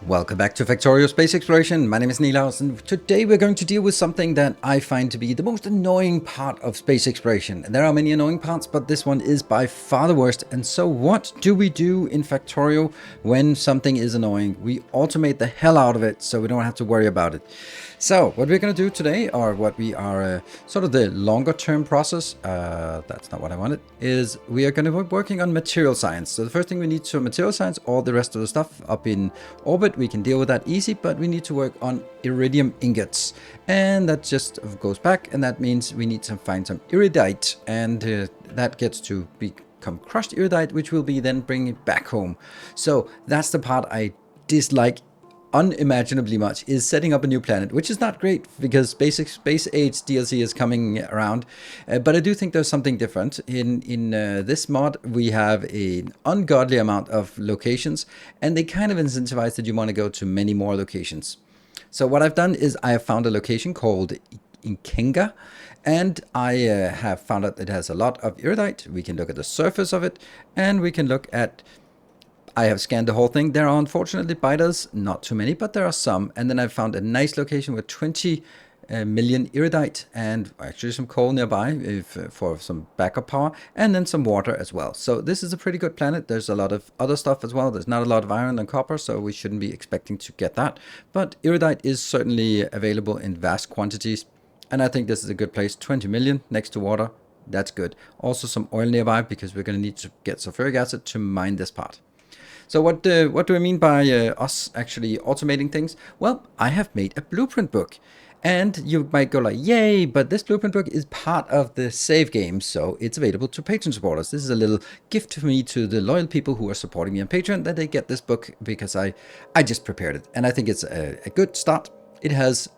Welcome back to Factorio Space Exploration. My name is Nilaus, and today we're going to deal with something that I find to be the most annoying part of space exploration. There are many annoying parts, but this one is by far the worst. And so what do we do in Factorio when something is annoying? We automate the hell out of it so we don't have to worry about it. So what we're going to do today, or what we are sort of the longer term process, that's not what I wanted, is we are going to be working on material science. So the first thing we need to material science, all the rest of the stuff up in orbit, we can deal with that easy, but we need to work on iridium ingots. And that just goes back, and that means we need to find some iridite, and that gets to become crushed iridite, which will be then bring it back home. So that's the part I dislike unimaginably much, is setting up a new planet, which is not great because basic Space Age DLC is coming around. But I do think there's something different. In this mod, we have an ungodly amount of locations, and they kind of incentivize that you want to go to many more locations. So what I've done is I have found a location called Ikenga, and I have found out it has a lot of iridite. We can look at the surface of it, and we can look at... I have scanned the whole thing. There are unfortunately biters, not too many, but there are some. And then I found a nice location with 20 million iridite and actually some coal nearby for some backup power, and then some water as well. So this is a pretty good planet. There's a lot of other stuff as well. There's not a lot of iron and copper, so we shouldn't be expecting to get that. But iridite is certainly available in vast quantities. And I think this is a good place. 20 million next to water. That's good. Also some oil nearby, because we're going to need to get sulfuric acid to mine this part. So what do I mean by us actually automating things? Well, I have made a blueprint book. And you might go like, yay, but this blueprint book is part of the save game, so it's available to Patreon supporters. This is a little gift for me to the loyal people who are supporting me on Patreon, that they get this book because I just prepared it. And I think it's a good start. It has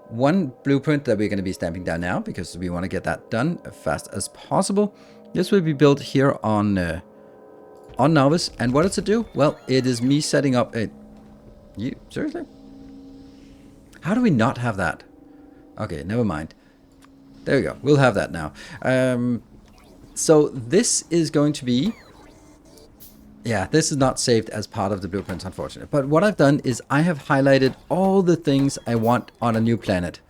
one blueprint that we're going to be stamping down now, because we want to get that done as fast as possible. This will be built here on Novice. And what does it do? Well, it is me setting up a... You seriously? How do we not have that? Okay, never mind. There we go. We'll have that now. So this is going to be... Yeah, this is not saved as part of the blueprints, unfortunately. But what I've done is I have highlighted all the things I want on a new planet.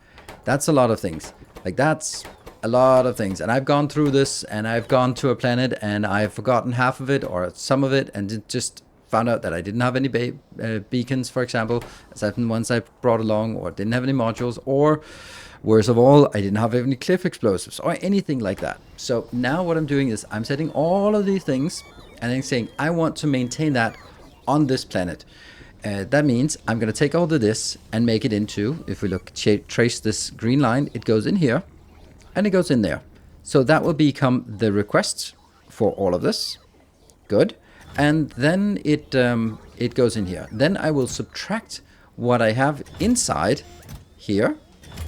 That's a lot of things. Like, that's a lot of things. And I've gone through this, and I've gone to a planet, and I've forgotten half of it or some of it, and just found out that I didn't have any beacons, for example, certain ones I brought along, or didn't have any modules, or worst of all, I didn't have any cliff explosives or anything like that. So now what I'm doing is I'm setting all of these things and I'm saying I want to maintain that on this planet. That means I'm going to take all of this and make it into, if we look, trace this green line, it goes in here and it goes in there. So that will become the requests for all of this. Good. And then it goes in here. Then I will subtract what I have inside here.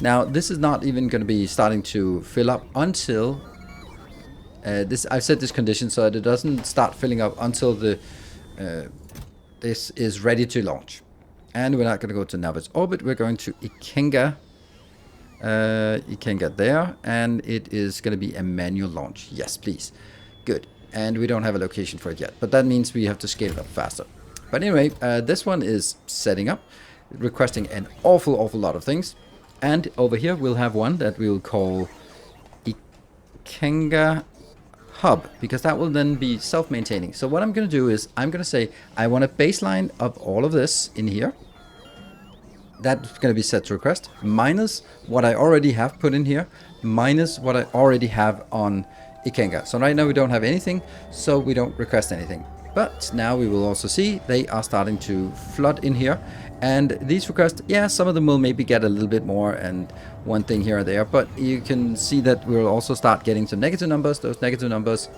Now this is not even going to be starting to fill up until I've set this condition so that it doesn't start filling up until this is ready to launch. And we're not going to go to Novice orbit. We're going to Ikenga there, and it is going to be a manual launch. Yes, please. Good. And we don't have a location for it yet, but that means we have to scale it up faster. But anyway, this one is setting up, requesting an awful lot of things. And over here we'll have one that we'll call Ikenga Hub, because that will then be self-maintaining. So what I'm going to do is I'm going to say I want a baseline of all of this in here. That's going to be set to request, minus what I already have put in here, minus what I already have on Ikenga. So right now we don't have anything, so we don't request anything. But now we will also see they are starting to flood in here. And these requests, yeah, some of them will maybe get a little bit more and one thing here or there. But you can see that we'll also start getting some negative numbers. Those negative numbers,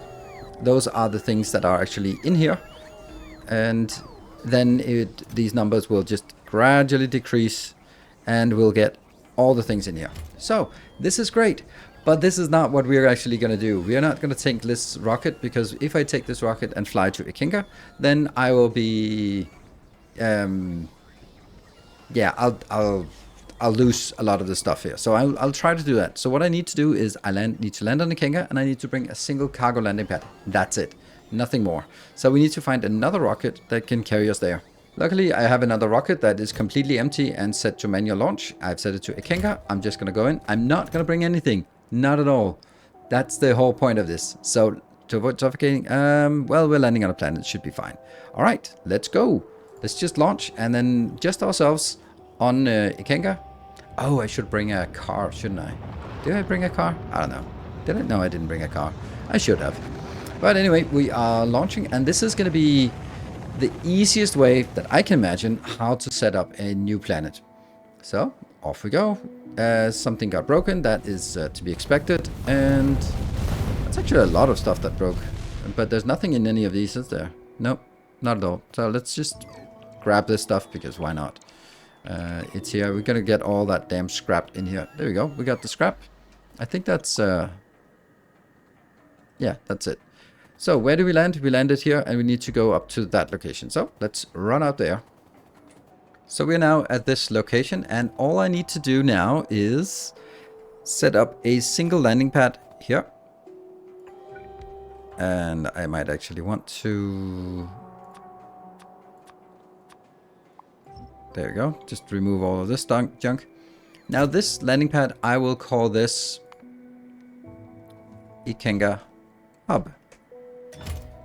those are the things that are actually in here. And then these numbers will just gradually decrease, and we'll get all the things in here. So this is great. But this is not what we're actually going to do. We are not going to take this rocket, because if I take this rocket and fly to Ikenga, then I will be... yeah, I'll lose a lot of the stuff here. So I'll try to do that. So what I need to do is I need to land on Ikenga, and I need to bring a single cargo landing pad. That's it. Nothing more. So we need to find another rocket that can carry us there. Luckily, I have another rocket that is completely empty and set to manual launch. I've set it to Ikenga. I'm just going to go in. I'm not going to bring anything. Not at all. That's the whole point of this. So, to avoid suffocating, well, we're landing on a planet. It should be fine. All right, let's go. Let's just launch and then just ourselves on Ikenga. Oh, I should bring a car, shouldn't I? Did I bring a car? I don't know. Did I? No, I didn't bring a car. I should have. But anyway, we are launching, and this is going to be the easiest way that I can imagine how to set up a new planet. So, off we go. Something got broken. That is to be expected. And it's actually a lot of stuff that broke. But there's nothing in any of these, is there? Nope, not at all. So let's just grab this stuff, because why not? It's here. We're gonna get all that damn scrap in here. There we go. We got the scrap. I think that's yeah, that's it. So where do we land? We landed here, and we need to go up to that location. So let's run out there. So we're now at this location, and all I need to do now is set up a single landing pad here. And I might actually want to... There we go. Just remove all of this junk. Now this landing pad, I will call this Ikenga Hub.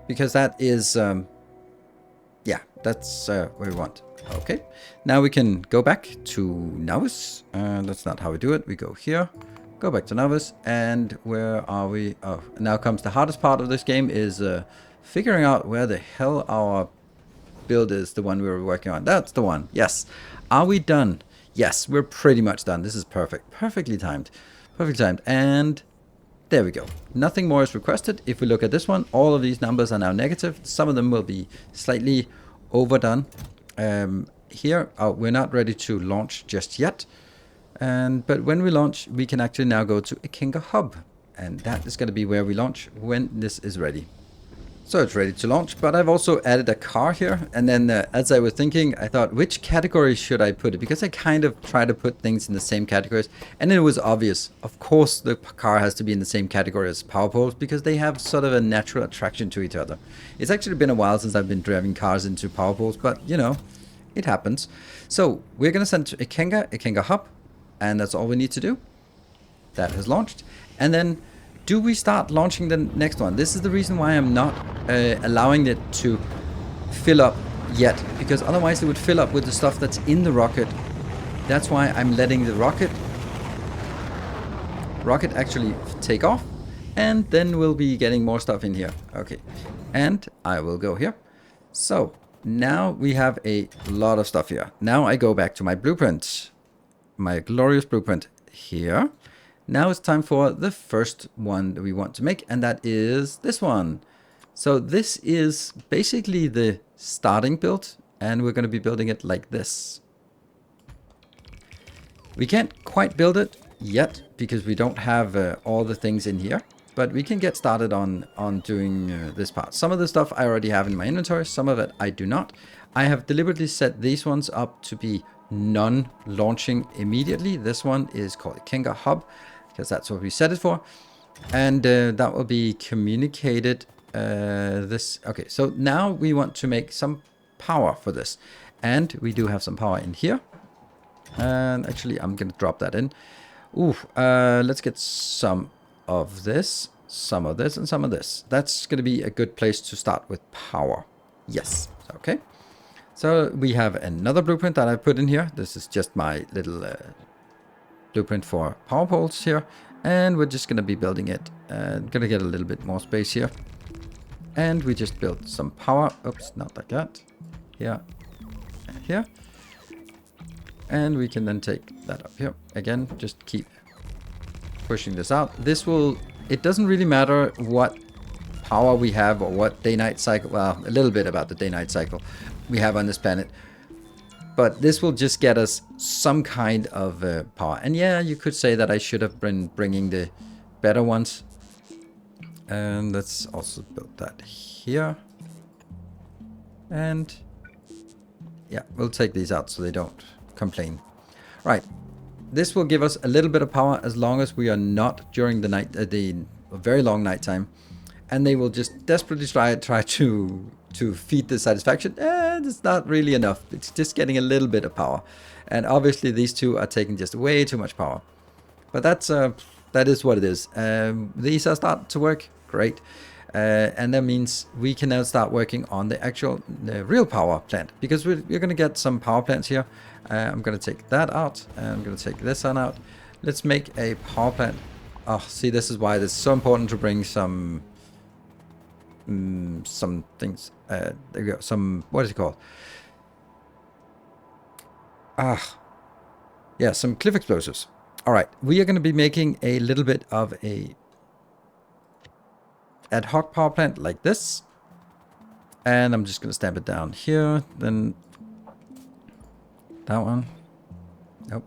Because that is, yeah, that's what we want. Okay. Now we can go back to Nilaus. That's not how we do it. We go here, go back to Nilaus, and where are we? Oh, now comes the hardest part of this game is figuring out where the hell our build is, the one we were working on. That's the one. Yes. Are we done? Yes, we're pretty much done. This is perfect. Perfectly timed. Perfectly timed. And there we go. Nothing more is requested. If we look at this one, all of these numbers are now negative. Some of them will be slightly overdone. Here, we're not ready to launch just yet. But when we launch, we can actually now go to Ikenga Hub. And that is going to be where we launch when this is ready. So it's ready to launch, but I've also added a car here. And then as I was thinking, I thought, which category should I put it? Because I kind of try to put things in the same categories. And it was obvious. Of course, the car has to be in the same category as power poles, because they have sort of a natural attraction to each other. It's actually been a while since I've been driving cars into power poles, but you know, it happens. So we're going to send to Ikenga Hub, and that's all we need to do. That has launched. And then do we start launching the next one? This is the reason why I'm not allowing it to fill up yet, because otherwise it would fill up with the stuff that's in the rocket. That's why I'm letting the rocket actually take off, and then we'll be getting more stuff in here. Okay, and I will go here. So now we have a lot of stuff here. Now I go back to my blueprint, my glorious blueprint here. Now it's time for the first one that we want to make, and that is this one. So this is basically the starting build, and we're going to be building it like this. We can't quite build it yet because we don't have all the things in here, but we can get started on doing this part. Some of the stuff I already have in my inventory, some of it I do not. I have deliberately set these ones up to be non-launching immediately. This one is called Ikenga Hub, because that's what we set it for. And that will be communicated okay, so now we want to make some power for this. And we do have some power in here. And actually, I'm going to drop that in. Ooh, let's get some of this, some of this, and some of this. That's going to be a good place to start with power. Yes, okay. So we have another blueprint that I put in here. This is just my little blueprint for power poles here, and we're just going to be building it. Going to get a little bit more space here, and we just built some power. Oops, not like that. Here and here, and we can then take that up here again. Just keep pushing this out. This will, it doesn't really matter what power we have or what day-night cycle, well, a little bit about the day-night cycle we have on this planet. But this will just get us some kind of power. And yeah, you could say that I should have been bringing the better ones. And let's also build that here. And yeah, we'll take these out so they don't complain. Right. This will give us a little bit of power as long as we are not during the night, the very long nighttime. And they will just desperately try to to feed the satisfaction, it's not really enough. It's just getting a little bit of power. And obviously these two are taking just way too much power. But that is what it is. These are starting to work. Great. And that means we can now start working on the actual real power plant, because we're going to get some power plants here. I'm going to take that out. I'm going to take this one out. Let's make a power plant. Oh, see, this is why it's so important to bring some things. There we go. Some, what is it called? Yeah, some cliff explosives. All right, we are going to be making a little bit of a ad hoc power plant like this. And I'm just going to stamp it down here. Then that one. Nope.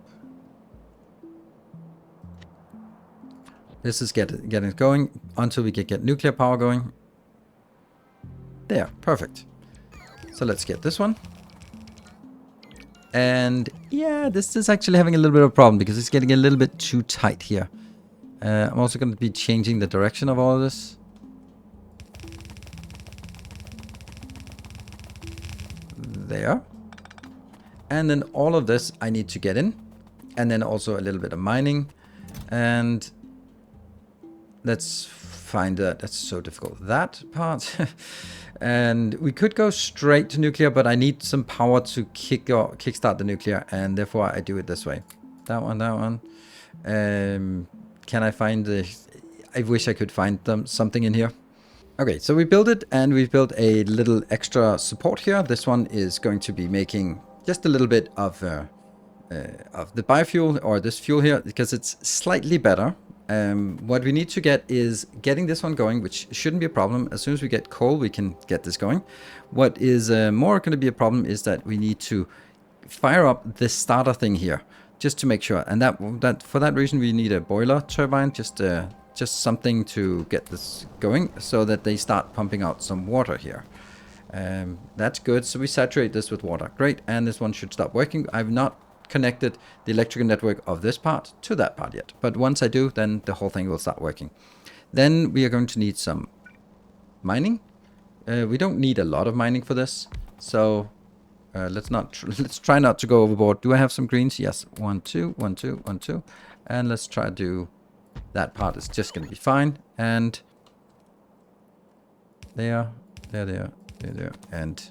This is getting it going until we get nuclear power going. There, perfect. So let's get this one. And yeah, this is actually having a little bit of a problem because it's getting a little bit too tight here. I'm also going to be changing the direction of all of this. There. And then all of this I need to get in. And then also a little bit of mining. And let's find that. That's so difficult. That part. And we could go straight to nuclear, but I need some power to kickstart the nuclear, and therefore I do it this way. That one, that one. Can I find the... I wish I could find something in here. Okay, so we built it, and we've built a little extra support here. This one is going to be making just a little bit of the biofuel, or this fuel here, because it's slightly better. What we need to get is getting this one going, which shouldn't be a problem. As soon as we get coal, we can get this going. What is more going to be a problem is that we need to fire up this starter thing here, just to make sure. And that for that reason, we need a boiler turbine, just something to get this going, so that they start pumping out some water here. That's good. So we saturate this with water. Great. And this one should stop working. I've not connected the electrical network of this part to that part yet, but once I do, then the whole thing will start working. Then we are going to need some mining. We don't need a lot of mining for this, so let's try not to go overboard. Do I have some greens? Yes. 1 2 1 2 1 2, and let's try to do that part. Is just going to be fine. And there, and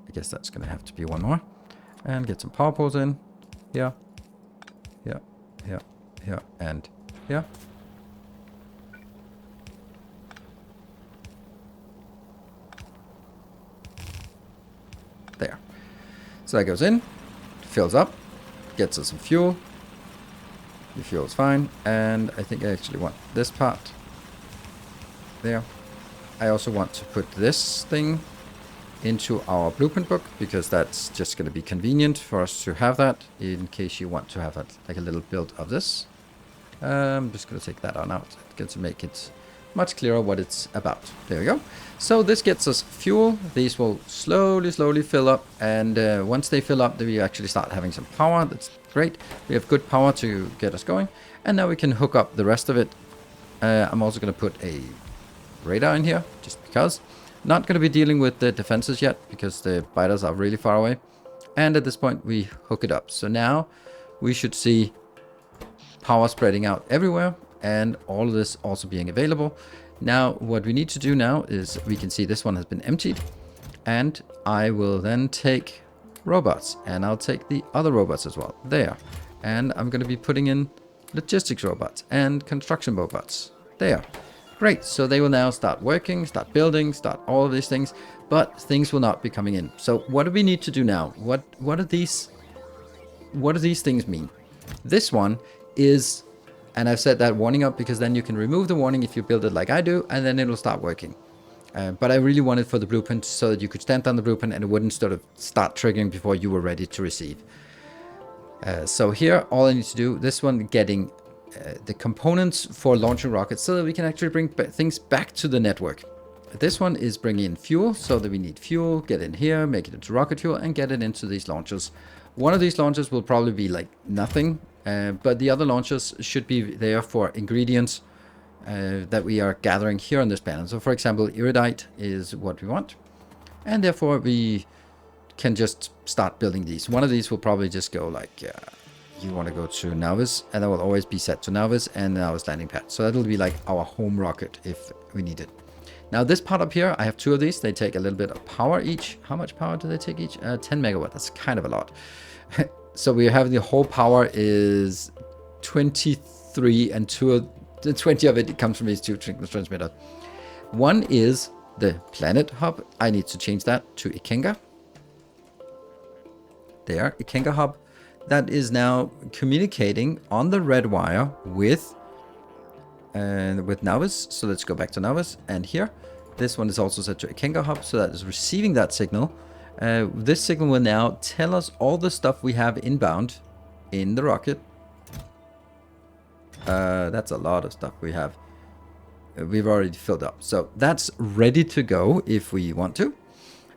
I guess that's going to have to be one more. And get some power poles in. Here. Here. Here. Here. And here. There. So that goes in. Fills up. Gets us some fuel. The fuel is fine. And I think I actually want this part. There. I also want to put this thing into our blueprint book, because that's just going to be convenient for us to have that in case you want to have like a little build of this. I'm just going to take that on out. It's going to make it much clearer what it's about. There we go. So this gets us fuel. These will slowly fill up, and once they fill up, then we actually start having some power. That's great. We have good power to get us going, and now we can hook up the rest of it. I'm also going to put a radar in here, just because. Not going to be dealing with the defenses yet, because the biters are really far away. And at this point, we hook it up. So now we should see power spreading out everywhere, and all of this also being available. Now, what we need to do now is, we can see this one has been emptied. And I will then take robots, and I'll take the other robots as well. There. And I'm going to be putting in logistics robots and construction robots. There. Great, so they will now start working, start building, start all of these things, but things will not be coming in. So what do we need to do now? What do these things mean? This one is, and I've set that warning up because then you can remove the warning if you build it like I do, and then it'll start working. But I really wanted for the blueprint so that you could stamp down the blueprint and it wouldn't sort of start triggering before you were ready to receive. So here, all I need to do, this one getting the components for launching rockets so that we can actually bring things back to the network. This one is bringing in fuel, so that we need fuel, get in here, make it into rocket fuel, and get it into these launchers. One of these launchers will probably be like nothing, but the other launchers should be there for ingredients, that we are gathering here on this panel. So for example, iridite is what we want. And therefore we can just start building these. One of these will probably just go like, you want to go to Navis, and that will always be set to Navis and Navis landing pad. So that'll be like our home rocket if we need it. Now this part up here, I have 2 of these. They take a little bit of power each. How much power do they take each? 10 megawatt. That's kind of a lot. So we have the whole power is 23, and 20 of it comes from these 2 transmitters. One is the planet hub. I need to change that to Ikenga. There, Ikenga hub. That is now communicating on the red wire with Navis. So let's go back to Navis, and here this one is also set to Ikenga hub, so that is receiving that signal. This signal will now tell us all the stuff we have inbound in the rocket. That's a lot of stuff we have. We've already filled up, so that's ready to go if we want to.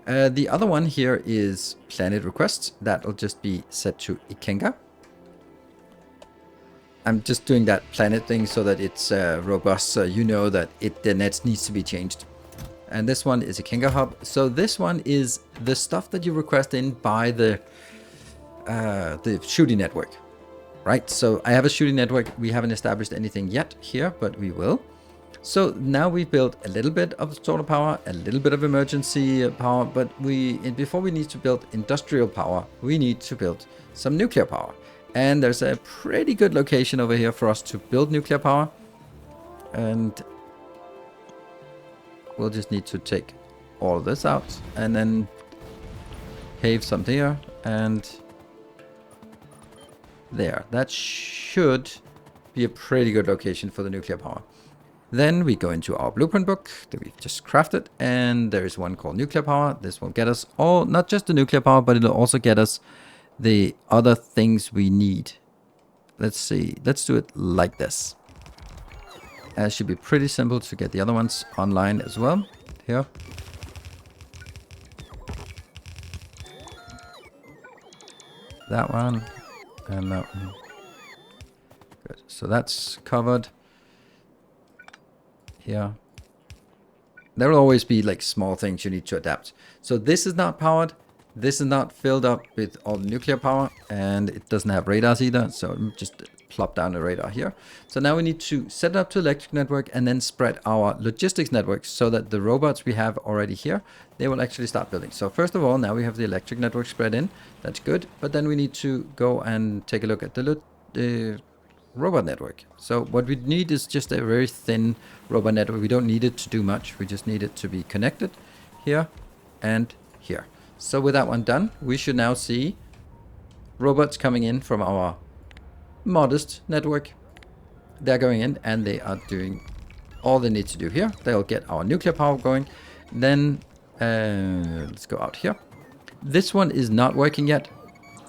The other one here is planet requests. That'll just be set to Ikenga. I'm just doing that planet thing so that it's robust, so you know that the net needs to be changed. And this one is Ikenga hub. So this one is the stuff that you request in by the shooting network, right? So I have a shooting network. We haven't established anything yet here, but we will. So now we built a little bit of solar power, a little bit of emergency power, but before we need to build industrial power, we need to build some nuclear power. And there's a pretty good location over here for us to build nuclear power. And we'll just need to take all of this out and then pave some here and there. That should be a pretty good location for the nuclear power. Then we go into our blueprint book that we've just crafted, and there is one called nuclear power. This will get us all, not just the nuclear power, but it'll also get us the other things we need. Let's see, let's do it like this. It should be pretty simple to get the other ones online as well. Here. That one, and that one. Good, so that's covered. Here. There will always be like small things you need to adapt. So this is not powered. This is not filled up with all the nuclear power, and it doesn't have radars either. So just plop down the radar here. So now we need to set it up to electric network and then spread our logistics network so that the robots we have already here, they will actually start building. So first of all, now we have the electric network spread in. That's good. But then we need to go and take a look at the robot network. So what we need is just a very thin robot network. We don't need it to do much. We just need it to be connected here and here. So with that one done, we should now see robots coming in from our modest network. They're going in and they are doing all they need to do here. They'll get our nuclear power going. Then let's go out here. This one is not working yet.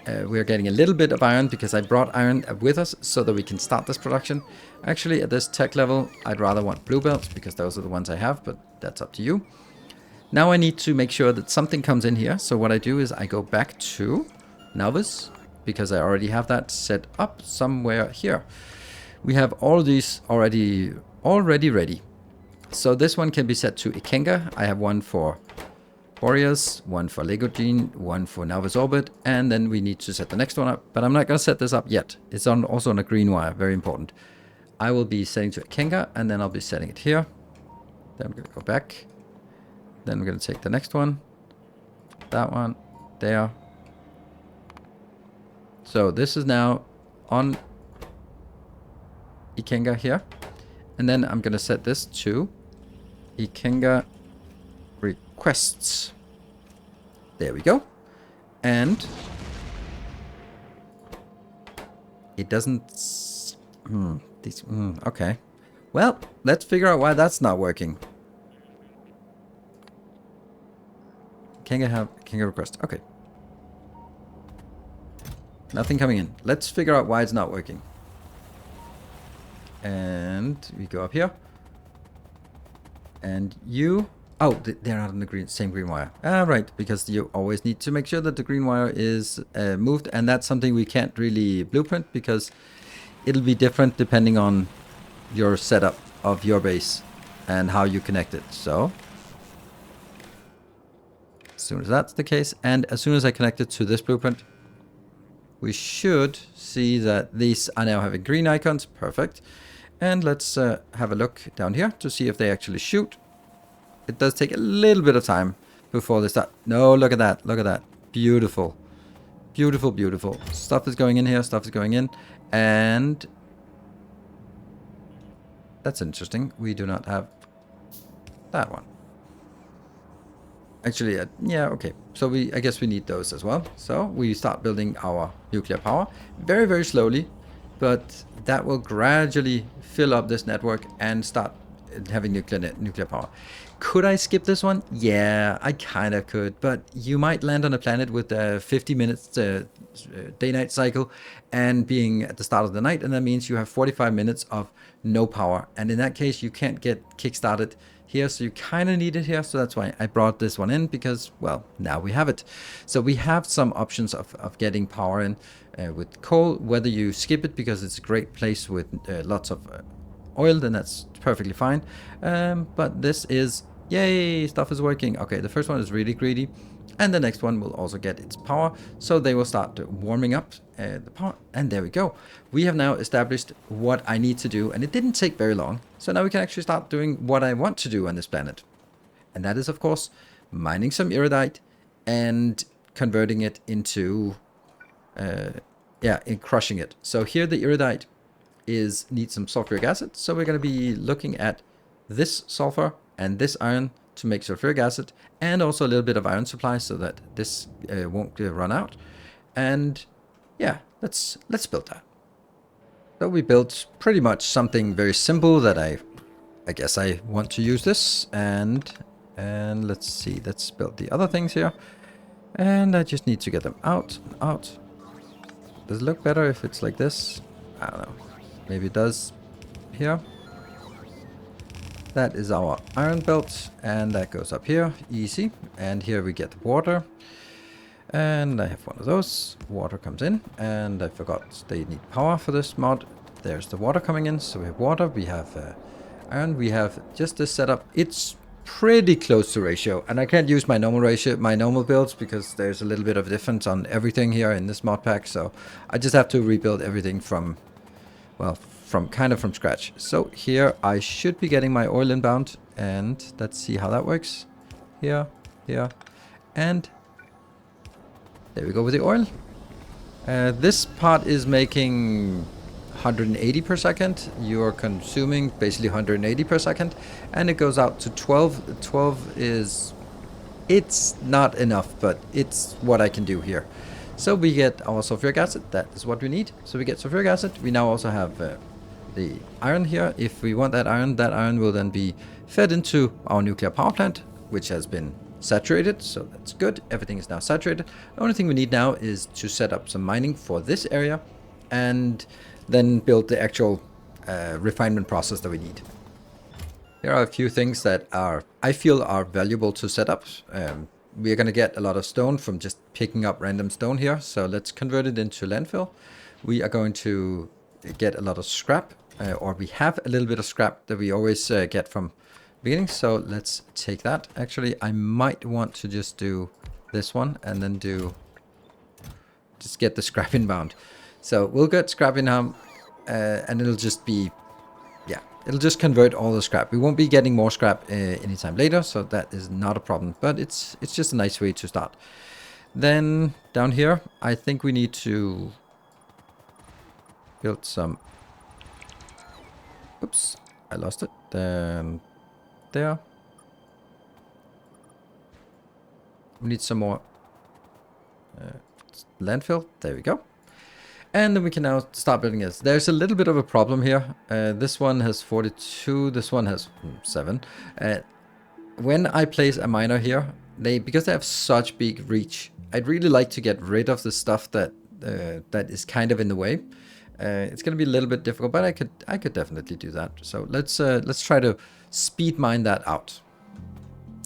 We're getting a little bit of iron because I brought iron with us so that we can start this production. Actually, at this tech level, I'd rather want blue belts because those are the ones I have, but that's up to you. Now I need to make sure that something comes in here. So what I do is I go back to Navis because I already have that set up somewhere here. We have all of these already ready. So this one can be set to Ikenga. I have one for Boreas, one for Legogene, one for Navis Orbit, and then we need to set the next one up. But I'm not going to set this up yet. It's also on a green wire, very important. I will be setting to Ikenga, and then I'll be setting it here. Then I'm going to go back. Then we're going to take the next one. That one, there. So this is now on Ikenga here. And then I'm going to set this to Ikenga requests. There we go. And it doesn't okay. Well, let's figure out why that's not working. Ikenga request. Okay. Nothing coming in. Let's figure out why it's not working. And we go up here. And you... Oh, they're not on the same green wire. Ah, right. Because you always need to make sure that the green wire is moved. And that's something we can't really blueprint because it'll be different depending on your setup. of your base and how you connect it. So as soon as that's the case, and as soon as I connect it to this blueprint, we should see that these are now having green icons. Perfect. And let's have a look down here to see if they actually shoot. It does take a little bit of time before they start. No, look at that. Look at that. Beautiful. Beautiful, beautiful. Stuff is going in here. Stuff is going in. And that's interesting. We do not have that one. Actually, yeah, okay. So I guess we need those as well. So we start building our nuclear power very, very slowly, but that will gradually fill up this network and start having nuclear power. Could I skip this one? Yeah, I kind of could, but you might land on a planet with a 50 minutes day-night cycle and being at the start of the night, and that means you have 45 minutes of no power. And in that case, you can't get kickstarted here, so you kind of need it here. So that's why I brought this one in, because, well, now we have it. So we have some options of getting power in with coal, whether you skip it because it's a great place with lots of oil, then that's perfectly fine. But this is, yay, stuff is working. Okay, the first one is really greedy, and the next one will also get its power, so they will start warming up the power. And there we go. We have now established what I need to do, and it didn't take very long. So now we can actually start doing what I want to do on this planet. And that is, of course, mining some iridite and converting it into, crushing it. So here the iridite needs some sulfuric acid. So we're going to be looking at this sulfur and this iron to make sulfuric acid, and also a little bit of iron supply so that this won't run out. And yeah, let's build that. So we built pretty much something very simple that I guess I want to use this, and let's see, let's build the other things here, and I just need to get them out. Does it look better if it's like this? I don't know, maybe it does here. That is our iron belt, and that goes up here, easy. And here we get water, and I have one of those. Water comes in, and I forgot they need power for this mod. There's the water coming in, so we have water, we have iron, we have just this setup. It's pretty close to ratio, and I can't use my normal builds, because there's a little bit of difference on everything here in this mod pack, so I just have to rebuild everything from, well, from scratch. So here I should be getting my oil inbound, and let's see how that works. Here, and there we go with the oil. This part is making 180 per second. You're consuming basically 180 per second, and it goes out to 12. 12 is, it's not enough, but it's what I can do here. So we get our sulfuric acid. That is what we need. So we get sulfuric acid. We now also have the iron here. If we want that iron will then be fed into our nuclear power plant, which has been saturated, so that's good. Everything is now saturated. The only thing we need now is to set up some mining for this area, and then build the actual refinement process that we need. There are a few things that I feel are valuable to set up. We are going to get a lot of stone from just picking up random stone here, so let's convert it into landfill. We are going to get a lot of scrap, or we have a little bit of scrap that we always get from beginning. So let's take that. Actually, I might want to just do this one and then just get the scrap inbound. So we'll get scrap inbound, and it'll just be, yeah, it'll just convert all the scrap. We won't be getting more scrap anytime later, so that is not a problem, but it's just a nice way to start. Then down here, I think we need to build some, oops, I lost it. Then there. We need some more landfill. There we go. And then we can now start building this. There's a little bit of a problem here. This one has 42. This one has 7. When I place a miner here, because they have such big reach, I'd really like to get rid of the stuff that is kind of in the way. It's going to be a little bit difficult, but I could definitely do that. So let's try to speed mine that out,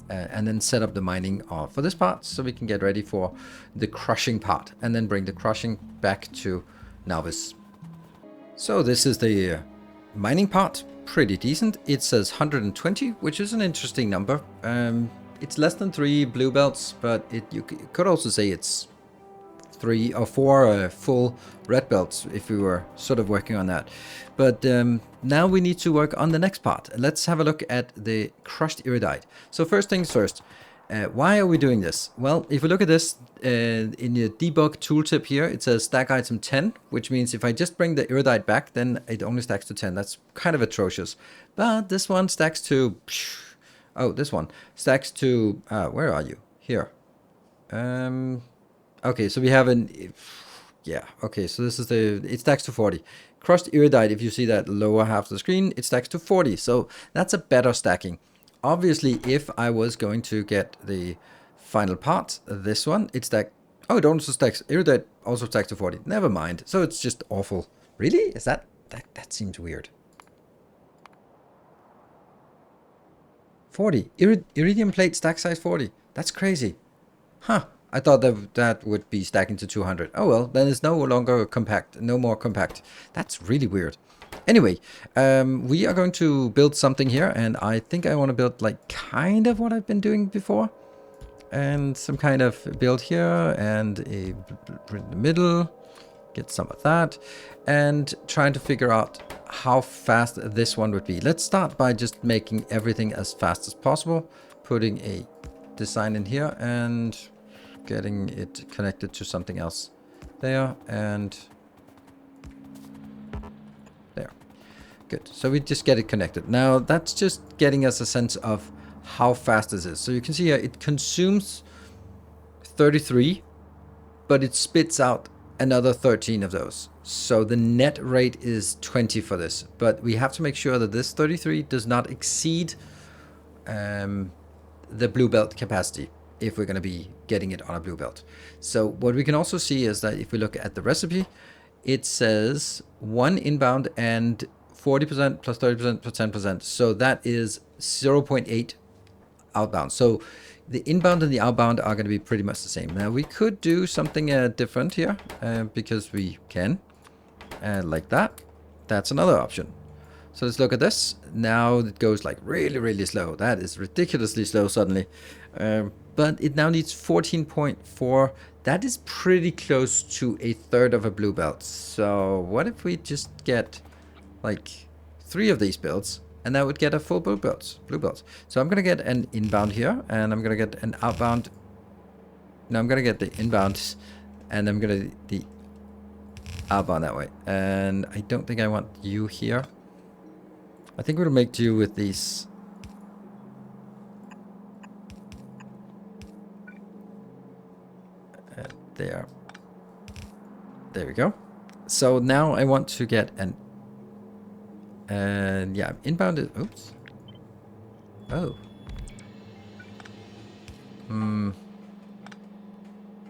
and then set up the mining for this part, so we can get ready for the crushing part, and then bring the crushing back to Navis. So this is the mining part. pretty decent. It says 120, which is an interesting number. It's less than 3 blue belts, but you could also say it's 3 or 4 full red belts if we were sort of working on that. But now we need to work on the next part. Let's have a look at the crushed iridite. So first things first, why are we doing this? Well, if we look at this in the debug tooltip here, it says stack item 10, which means if I just bring the iridite back, then it only stacks to 10. That's kind of atrocious. But this one stacks to... Oh, this one stacks to... where are you? Here. Okay, so we have an... Yeah, okay, so this is the... It stacks to 40. Crushed iridite, if you see that lower half of the screen, it stacks to 40. So that's a better stacking. Obviously, if I was going to get the final part, this one, it stacks... Oh, it also stacks... Iridite also stacks to 40. Never mind. So it's just awful. Really? Is that... That seems weird. 40. Iridium plate stack size 40. That's crazy. Huh. I thought that would be stacking to 200. Oh well, then it's no longer compact. No more compact. That's really weird. Anyway, we are going to build something here, and I think I want to build like kind of what I've been doing before. And some kind of build here, and a in the middle. Get some of that. And trying to figure out how fast this one would be. Let's start by just making everything as fast as possible. Putting a design in here and getting it connected to something else there, and there. Good. So we just get it connected. Now that's just getting us a sense of how fast this is. So you can see here it consumes 33, but it spits out another 13 of those. So the net rate is 20 for this, but we have to make sure that this 33 does not exceed the blue belt capacity if we're going to be getting it on a blue belt. So what we can also see is that if we look at the recipe, it says 1 inbound and 40% plus 30% plus 10%. So that is 0.8 outbound. So the inbound and the outbound are going to be pretty much the same. Now we could do something different here because we can, like that. That's another option. So let's look at this. Now it goes like really, really slow. That is ridiculously slow suddenly. But it now needs 14.4. That is pretty close to a third of a blue belt. So what if we just get like 3 of these builds, and that would get a full blue belt. So I'm going to get an inbound here, and I'm going to get an outbound. No, I'm going to get the inbound, and I'm going to the outbound that way. And I don't think I want you here. I think we'll make do with these. There. There we go. So now I want to get an... And yeah, inbound is... Oops. Oh.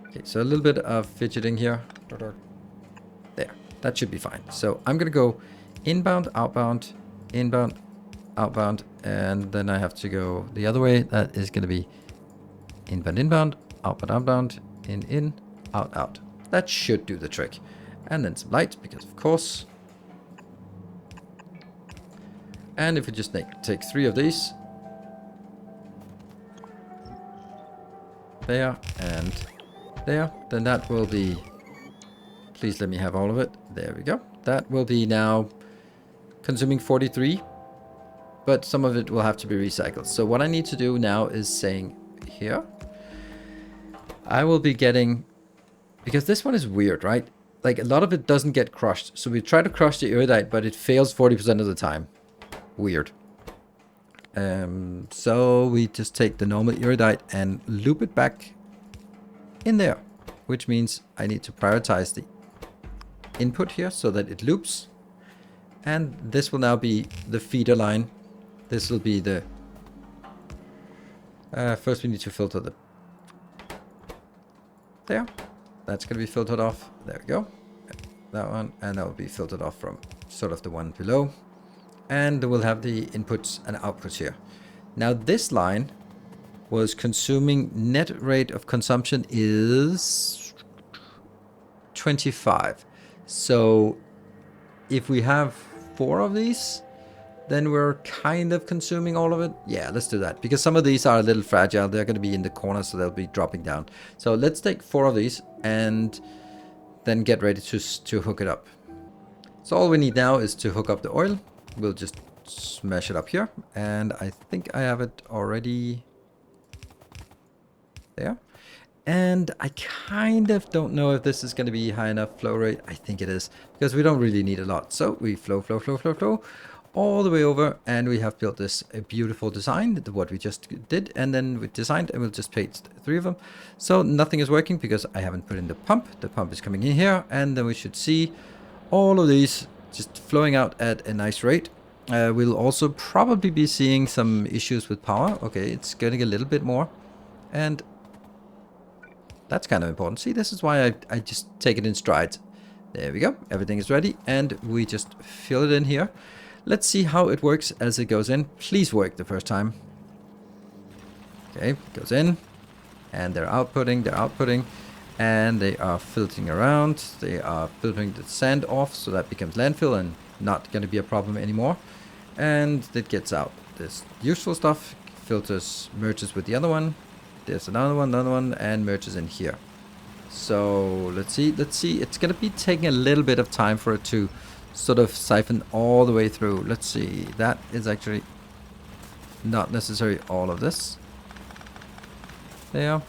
Okay, so a little bit of fidgeting here. There. That should be fine. So I'm going to go inbound, outbound, inbound, outbound, and then I have to go the other way. That is going to be inbound, inbound, outbound, outbound, in, out, out. That should do the trick. And then some light, because of course. And if we just take 3 of these. There and there. Then that will be... Please let me have all of it. There we go. That will be now consuming 43. But some of it will have to be recycled. So what I need to do now is saying here. I will be getting... Because this one is weird, right? Like a lot of it doesn't get crushed. So we try to crush the iridite, but it fails 40% of the time. Weird. So we just take the normal iridite and loop it back in there. Which means I need to prioritize the input here so that it loops. And this will now be the feeder line. This will be the... first we need to filter the... There. That's going to be filtered off. There we go. That one. And that will be filtered off from sort of the one below. And we'll have the inputs and outputs here. Now this line was consuming... Net rate of consumption is 25. So if we have 4 of these, then we're kind of consuming all of it. Yeah, let's do that, because some of these are a little fragile. They're going to be in the corner, so they'll be dropping down. So let's take 4 of these and then get ready to hook it up. So all we need now is to hook up the oil. We'll just smash it up here, and I think I have it already there. And I kind of don't know if this is going to be high enough flow rate. I think it is, because we don't really need a lot. So we flow all the way over, and we have built this a beautiful design, what we just did, and then we designed, and we'll just paste 3 of them. So nothing is working because I haven't put in the pump. The pump is coming in here, and then we should see all of these just flowing out at a nice rate. We'll also probably be seeing some issues with power. Okay, it's getting a little bit more, and that's kind of important. See, this is why I just take it in strides. There we go. Everything is ready, and we just fill it in here. Let's see how it works as it goes in. Please work the first time. Okay, it goes in, and they're outputting, and they are filtering around. They are filtering the sand off, so that becomes landfill and not going to be a problem anymore. And it gets out this useful stuff, filters, merges with the other one. There's another one, and merges in here. So let's see. It's going to be taking a little bit of time for it to sort of siphon all the way through. Let's see. That is actually not necessarily all of this. There.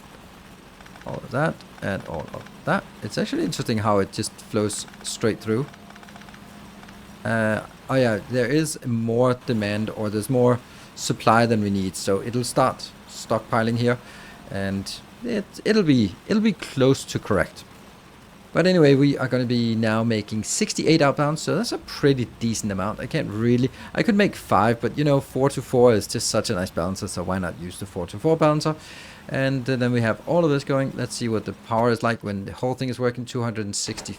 All of that and all of that. It's actually interesting how it just flows straight through. Oh yeah, there is more demand, or there's more supply than we need, so it'll start stockpiling here, and it'll be close to correct. But anyway, we are going to be now making 68 outbound, so that's a pretty decent amount. I could make 5, but you know, 4 to 4 is just such a nice balancer, so why not use the 4 to 4 balancer? And then we have all of this going. Let's see what the power is like when the whole thing is working. 260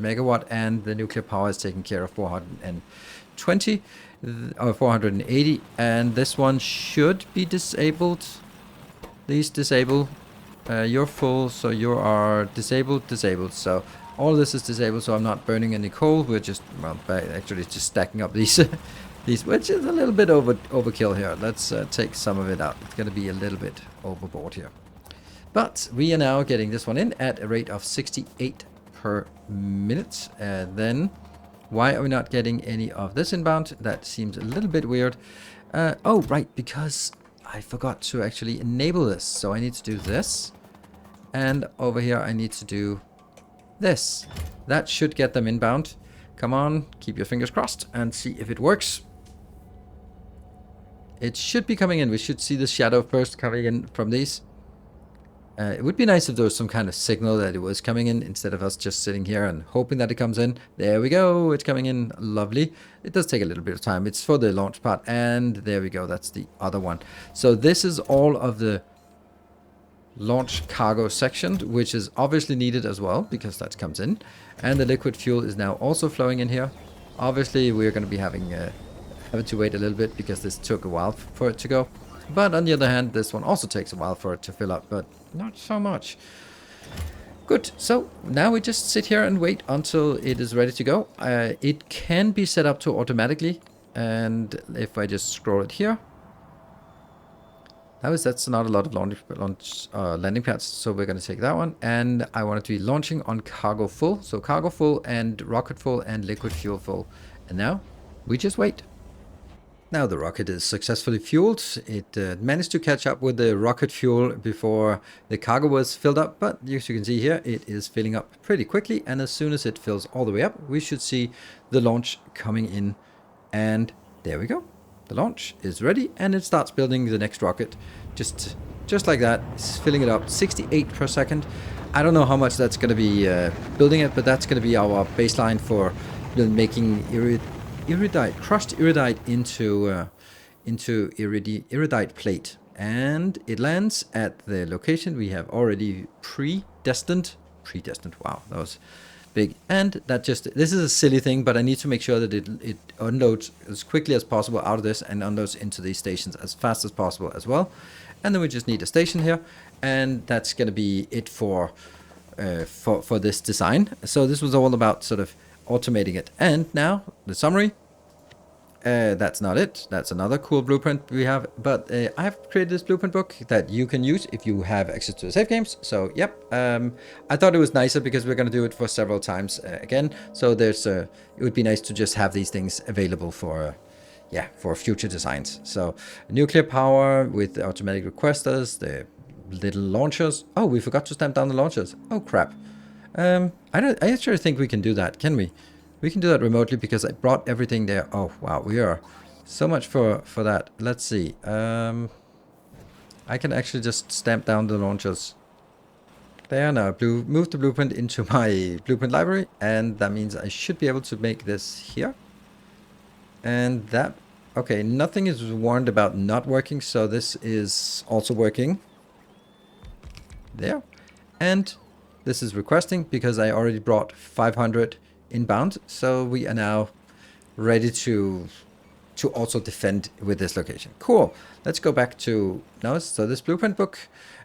megawatt, and the nuclear power is taking care of 420 or 480, and this one should be disabled. These disable. You're full, so you are disabled. So all of this is disabled, so I'm not burning any coal. We're just, well, actually just stacking up these these, which is a little bit overkill here. Let's take some of it out. It's going to be a little bit overboard here, but we are now getting this one in at a rate of 68 per minute. Then why are we not getting any of this inbound? That seems a little bit weird. Oh right, because I forgot to actually enable this, so I need to do this, and over here I need to do this. That should get them inbound. Come on, keep your fingers crossed and see if it works. It should be coming in. We should see the shadow burst coming in from these. It would be nice if there was some kind of signal that it was coming in, instead of us just sitting here and hoping that it comes in. There we go. It's coming in. Lovely. It does take a little bit of time. It's for the launch part. And there we go. That's the other one. So this is all of the launch cargo section, which is obviously needed as well, because that comes in. And the liquid fuel is now also flowing in here. Obviously, we're going to be having to wait a little bit, because this took a while for it to go. But on the other hand, this one also takes a while for it to fill up, but not so much. Good. So now we just sit here and wait until it is ready to go. It can be set up to automatically. And if I just scroll it here, that's not a lot of landing pads. So we're going to take that one. And I want it to be launching on cargo full. So cargo full and rocket full and liquid fuel full. And now we just wait. Now the rocket is successfully fueled. It managed to catch up with the rocket fuel before the cargo was filled up, but as you can see here, it is filling up pretty quickly, and as soon as it fills all the way up, we should see the launch coming in, and there we go. The launch is ready, and it starts building the next rocket. Just like that, it's filling it up, 68 per second. I don't know how much that's going to be building it, but that's going to be our baseline for making crushed iridite into iridite plate, and it lands at the location we have already predestined. Wow, that was big. And this is a silly thing, but I need to make sure that it unloads as quickly as possible out of this and unloads into these stations as fast as possible as well. And then we just need a station here, and that's going to be it for this design. So this was all about sort of automating it. And now the summary. That's not it. That's another cool blueprint we have. But I have created this blueprint book that you can use if you have access to the save games. So yep, I thought it was nicer because we're going to do it for several times again. So it would be nice to just have these things available for for future designs. So nuclear power with the automatic requesters, the little launchers. Oh, we forgot to stamp down the launchers. Oh crap. I actually think we can do that, can we? We can do that remotely because I brought everything there. Oh wow, we are so much for that. Let's see. I can actually just stamp down the launchers. There now. Move the blueprint into my blueprint library, and that means I should be able to make this here. And that, okay, nothing is warned about not working, so this is also working. There. And this is requesting because I already brought 500 inbound, so we are now ready to also defend with this location. Cool. Let's go back to now. So this blueprint book,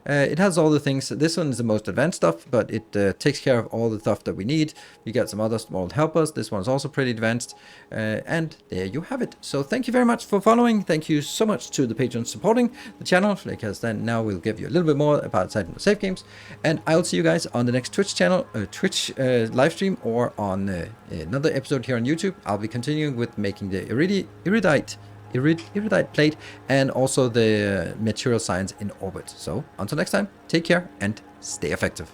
it has all the things. This one is the most advanced stuff, but it takes care of all the stuff that we need. We got some other small helpers. This one's also pretty advanced, and there you have it. So thank you very much for following. Thank you so much to the patrons supporting the channel, because then now we'll give you a little bit more about side save games, and I'll see you guys on the next Twitch channel, Twitch live stream, or on another episode here on YouTube. I'll be continuing with making the iridite plate and also the material science in orbit. So until next time, take care and stay effective.